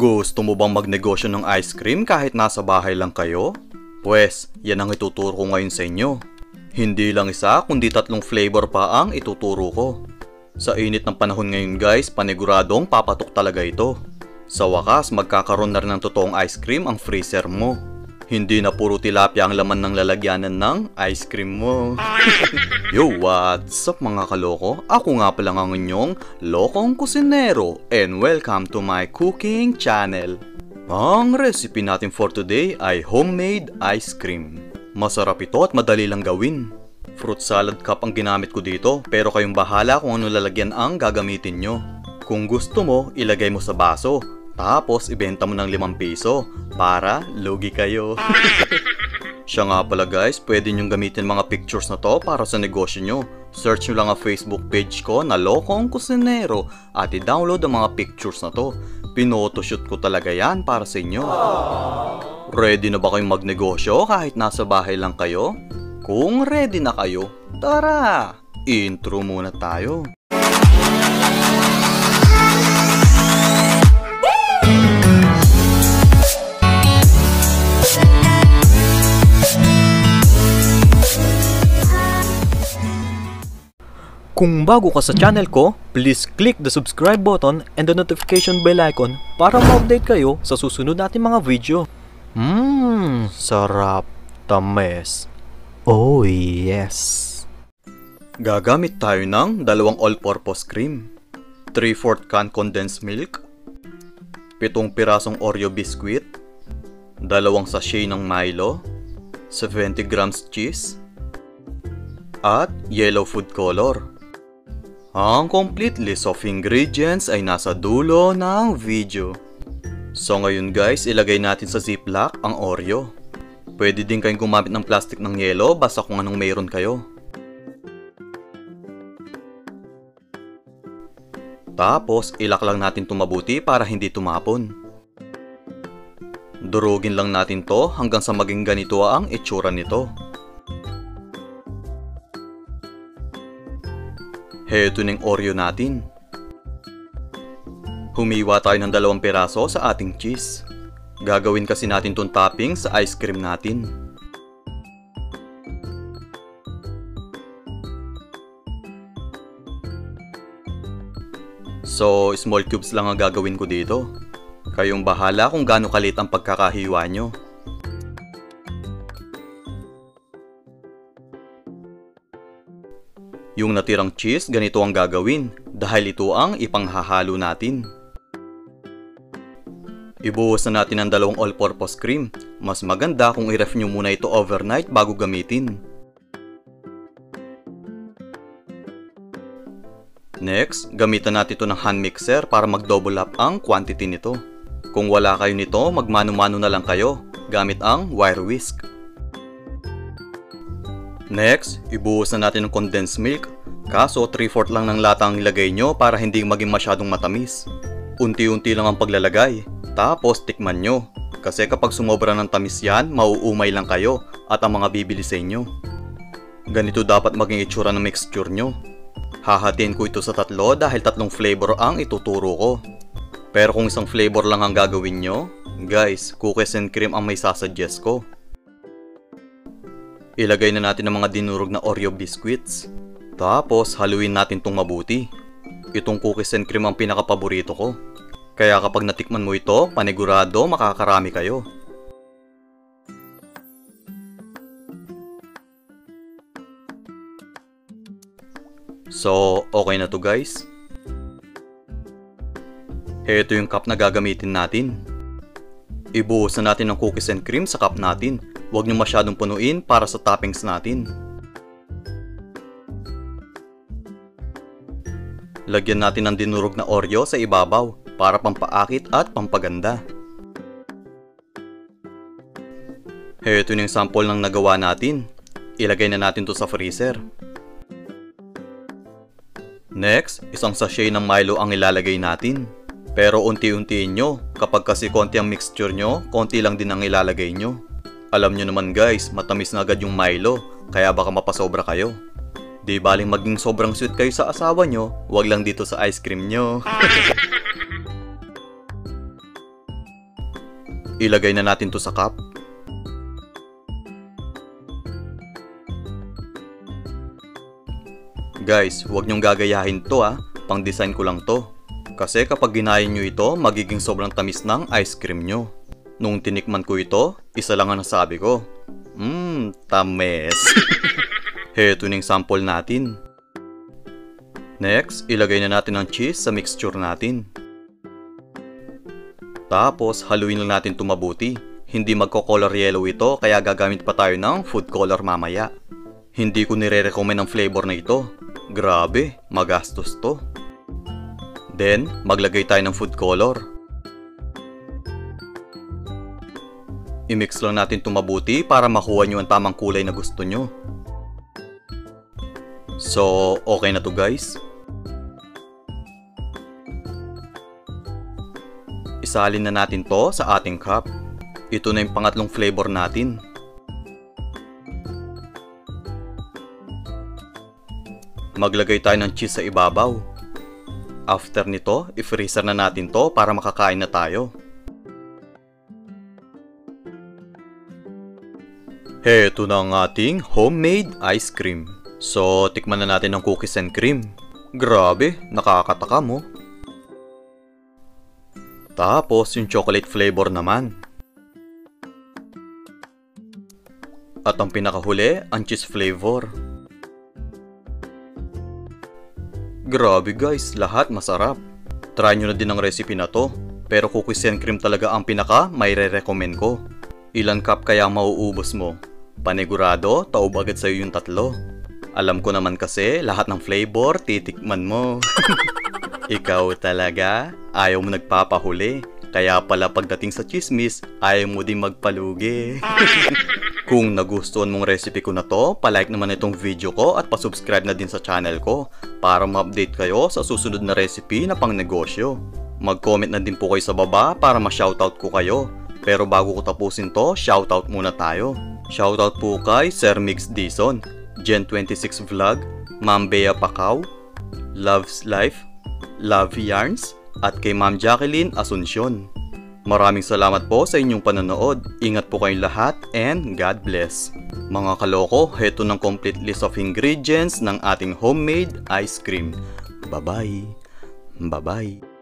Gusto mo bang magnegosyo ng ice cream kahit nasa bahay lang kayo? Pwes, yan ang ituturo ko ngayon sa inyo. Hindi lang isa kundi 3 flavor pa ang ituturo ko. Sa init ng panahon ngayon guys, paniguradong papatok talaga ito. Sa wakas, magkakaroon na rin ng totoong ice cream ang freezer mo. Hindi na puro tilapia ang laman ng lalagyanan ng ice cream mo. Yo, what's up mga kaloko? Ako nga pala ang inyong Lokong Kusinero and welcome to my cooking channel. Ang recipe natin for today ay homemade ice cream. Masarap ito at madali lang gawin. Fruit salad cup ang ginamit ko dito, pero kayong bahala kung ano lalagyan ang gagamitin nyo. Kung gusto mo, ilagay mo sa baso. Tapos, ibenta mo ng 5 piso para lugi kayo. Siya nga pala guys, pwede nyong gamitin mga pictures na to para sa negosyo nyo. Search nyo lang ang Facebook page ko na Lokong Kusinero at i-download ang mga pictures na to. Pinotoshoot ko talaga yan para sa inyo. Ready na ba kayong magnegosyo kahit nasa bahay lang kayo? Kung ready na kayo, tara! Intro muna tayo. Kung bago ka sa channel ko, please click the subscribe button and the notification bell icon para ma-update kayo sa susunod nating mga video. Sarap, tamis. Oh yes. Gagamit tayo ng 2 all-purpose cream, 3/4 can condensed milk, 7 pirasong Oreo biscuit, 2 sachet ng Milo, 70 grams cheese, at yellow food color. Ang complete list of ingredients ay nasa dulo ng video. So ngayon guys, ilagay natin sa ziplock ang Oreo. Pwede din kayong gumamit ng plastic ng yelo basta kung anong mayroon kayo. Tapos, ilak lang natin ito mabuti para hindi tumapon. Durugin lang natin to hanggang sa maging ganito ang itsura nito. Heto ng Oreo natin. Humiwa tayo ng 2 piraso sa ating cheese. Gagawin kasi natin tong topping sa ice cream natin. So, small cubes lang ang gagawin ko dito. Kayong bahala kung gaano kalit ang pagkakahiwa nyo. Yung natirang cheese, ganito ang gagawin dahil ito ang ipanghahalo natin. Ibuhos na natin ang 2 all-purpose cream. Mas maganda kung i-ref nyo muna ito overnight bago gamitin. Next, gamitan natin ito ng hand mixer para mag-double up ang quantity nito. Kung wala kayo nito, magmano-mano na lang kayo gamit ang wire whisk. Next, ibuhos na natin ng condensed milk. Kaso 3/4 lang ng lata ang ilagay nyo para hindi maging masyadong matamis. Unti-unti lang ang paglalagay. Tapos tikman nyo. Kasi kapag sumobra ng tamis yan, mauumay lang kayo at ang mga bibili sa inyo. Ganito dapat maging itsura ng mixture nyo. Hahatiin ko ito sa 3 dahil 3 flavor ang ituturo ko. Pero kung isang flavor lang ang gagawin nyo, guys, cookies and cream ang may sasuggest ko. Ilagay na natin ang mga dinurog na Oreo biscuits. Tapos haluin natin itong mabuti. Itong cookies and cream ang pinakapaborito ko. Kaya kapag natikman mo ito, panigurado makakarami kayo. So, okay na to guys. Ito yung cup na gagamitin natin. Ibuhos na natin ang cookies and cream sa cup natin. Huwag nyo masyadong punuin para sa toppings natin. Lagyan natin ng dinurog na Oreo sa ibabaw para pampaakit at pampaganda. Ito yung sample ng nagawa natin. Ilagay na natin to sa freezer. Next, 1 sachet ng Milo ang ilalagay natin. Pero unti-untiin nyo. Kapag kasi konti ang mixture nyo, konti lang din ang ilalagay nyo. Alam nyo naman guys, matamis na agad yung Milo, kaya baka mapasobra kayo. Di baling maging sobrang sweet kayo sa asawa nyo, wag lang dito sa ice cream nyo. ilagay na natin to sa cup. Guys, huwag nyong gagayahin to pang design ko lang to. Kasi kapag ginahin nyo ito, magiging sobrang tamis ng ice cream nyo. Nung tinikman ko ito, isa lang ang nasabi ko. Tamis. Heto na yung sample natin. Next, ilagay na natin ang cheese sa mixture natin. Tapos, haluin lang natin ito mabuti. Hindi magko-color yellow ito, kaya gagamit pa tayo ng food color mamaya. Hindi ko nire-recommend ang flavor na ito. Grabe, magastos to. Then, maglagay tayo ng food color. I-mix lang natin ito mabuti para makuha nyo ang tamang kulay na gusto nyo. So, okay na to guys. Isalin na natin to sa ating cup. Ito na yung pangatlong flavor natin. Maglagay tayo ng cheese sa ibabaw. After nito, i-freezer na natin to para makakain na tayo. Heto na ang ating homemade ice cream. So, tikman na natin ang cookies and cream. Grabe, nakakataka mo. Tapos, yung chocolate flavor naman. At ang pinakahuli, ang cheese flavor. Grabe guys, lahat masarap. Try nyo na din ang recipe na to. Pero cookies and cream talaga ang pinaka may re-recommend ko. Ilan cup kaya mauubos mo? Panigurado, taob agad sa'yo yung 3. Alam ko naman kasi, lahat ng flavor titikman mo. Ikaw talaga, ayaw mo nagpapahuli. Kaya pala pagdating sa chismis, ayaw mo din magpalugi. Kung nagustuhan mong recipe ko na to, palike naman itong video ko at pasubscribe na din sa channel ko para ma-update kayo sa susunod na recipe na pang negosyo. Mag-comment na din po kayo sa baba para ma-shoutout ko kayo. Pero bago ko tapusin to, shoutout muna tayo. Shoutout po kay Sir Mix Dizon, Gen26 Vlog, Ma'am Bea Pacau, Love's Life, Love Yarns, at kay Ma'am Jacqueline Asuncion. Maraming salamat po sa inyong panonood. Ingat po kayong lahat and God bless. Mga kaloko, heto ng complete list of ingredients ng ating homemade ice cream. Bye-bye. Bye-bye.